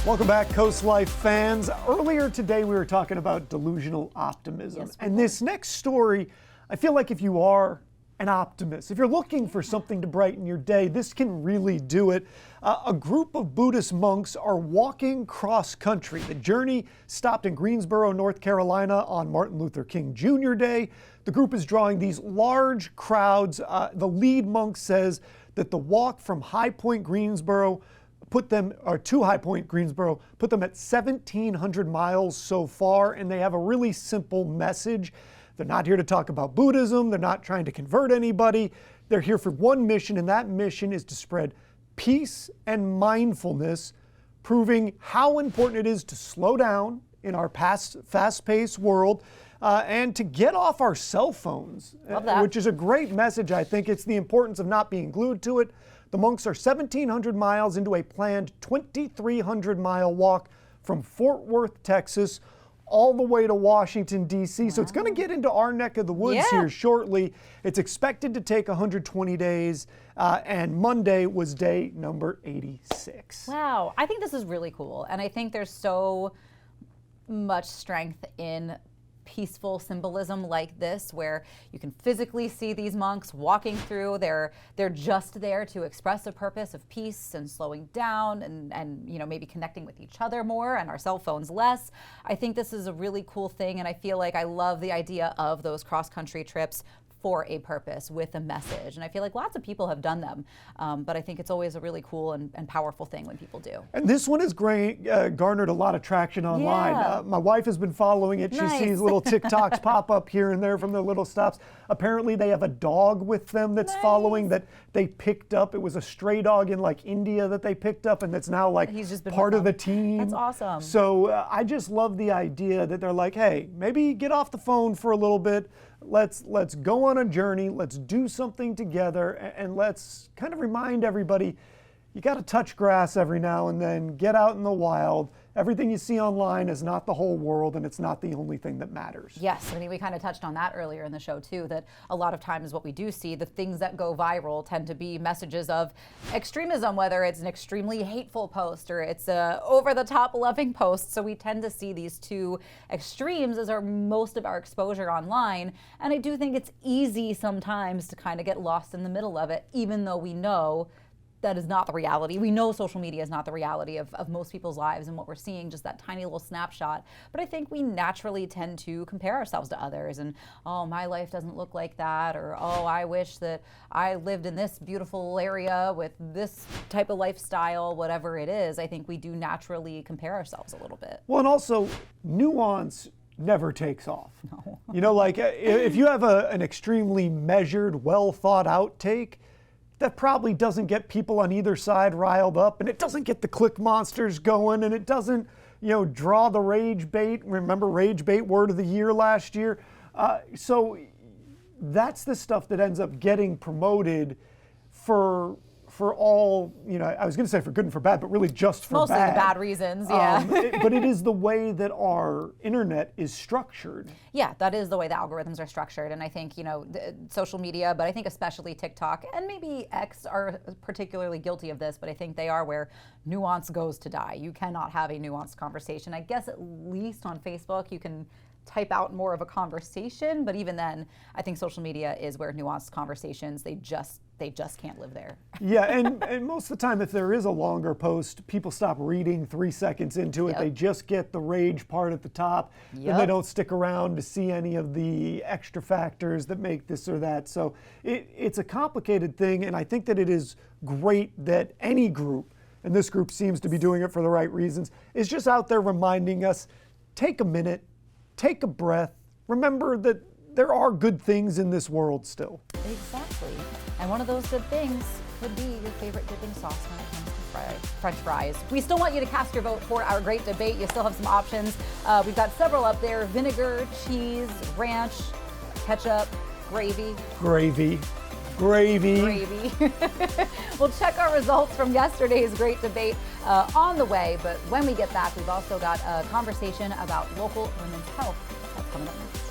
Welcome back, CoastLife fans. Earlier today, we were talking about delusional optimism. Yes, and this next story, I feel like if you are an optimist, if you're looking for something to brighten your day, this can really do it. A group of Buddhist monks are walking cross country. The journey stopped in Greensboro, North Carolina on Martin Luther King Jr. Day. The group is drawing these large crowds. The lead monk says that the walk from High Point, Greensboro, to High Point, Greensboro, put them at 1,700 miles so far, and they have a really simple message. They're not here to talk about Buddhism. They're not trying to convert anybody. They're here for one mission, and that mission is to spread peace and mindfulness, proving how important it is to slow down in our fast-paced world, and to get off our cell phones, which is a great message. I think it's the importance of not being glued to it. The monks are 1,700 miles into a planned 2,300-mile walk from Fort Worth, Texas, all the way to Washington, D.C. Wow. So it's going to get into our neck of the woods here shortly. It's expected to take 120 days, and Monday was day number 86. Wow, I think this is really cool. And I think there's so much strength in peaceful symbolism like this, where you can physically see these monks walking through. They're just there to express a purpose of peace and slowing down and maybe connecting with each other more and our cell phones less. I think this is a really cool thing, and I feel like I love the idea of those cross-country trips for a purpose with a message. And I feel like lots of people have done them, but I think it's always a really cool and powerful thing when people do. And this one has garnered a lot of traction online. Yeah. My wife has been following it. She sees little TikToks pop up here and there from their little stops. Apparently they have a dog with them that's following that they picked up. It was a stray dog in like India that they picked up, and that's now like He's just been part of the team. That's awesome. So I just love the idea that they're like, hey, maybe get off the phone for a little bit. Let's go on a journey. Let's do something together, and let's kind of remind everybody, you got to touch grass every now and then. Get out in the wild. Everything you see online is not the whole world, and it's not the only thing that matters. Yes, I mean, we kind of touched on that earlier in the show too, that a lot of times what we do see, the things that go viral tend to be messages of extremism, whether it's an extremely hateful post or it's a over-the-top loving post. So we tend to see these two extremes as most of our exposure online. And I do think it's easy sometimes to kind of get lost in the middle of it, even though we know that is not the reality. We know social media is not the reality of most people's lives and what we're seeing, just that tiny little snapshot. But I think we naturally tend to compare ourselves to others and, oh, my life doesn't look like that, or, oh, I wish that I lived in this beautiful area with this type of lifestyle, whatever it is. I think we do naturally compare ourselves a little bit. Well, and also nuance never takes off. No. You know, like if you have an extremely measured, well thought out take, that probably doesn't get people on either side riled up, and it doesn't get the click monsters going, and it doesn't, draw the rage bait. Remember rage bait word of the year last year? So that's the stuff that ends up getting promoted for all, I was going to say for good and for bad, but really just for mostly bad. the bad reasons, yeah. But it is the way that our internet is structured. Yeah, that is the way the algorithms are structured. And I think, social media, but I think especially TikTok and maybe X are particularly guilty of this, but I think they are where nuance goes to die. You cannot have a nuanced conversation. I guess at least on Facebook you can type out more of a conversation, but even then, I think social media is where nuanced conversations, they just can't live there. Yeah, and most of the time, if there is a longer post, people stop reading 3 seconds into it. Yep. They just get the rage part at the top, and they don't stick around to see any of the extra factors that make this or that. So it's a complicated thing, and I think that it is great that any group, and this group seems to be doing it for the right reasons, is just out there reminding us, take a minute, take a breath, remember that there are good things in this world still. Exactly. And one of those good things could be your favorite dipping sauce when it comes to French fries. We still want you to cast your vote for our great debate. You still have some options. We've got several up there: vinegar, cheese, ranch, ketchup, gravy. Gravy. We'll check our results from yesterday's great debate on the way, but when we get back, we've also got a conversation about local women's health. That's coming up next.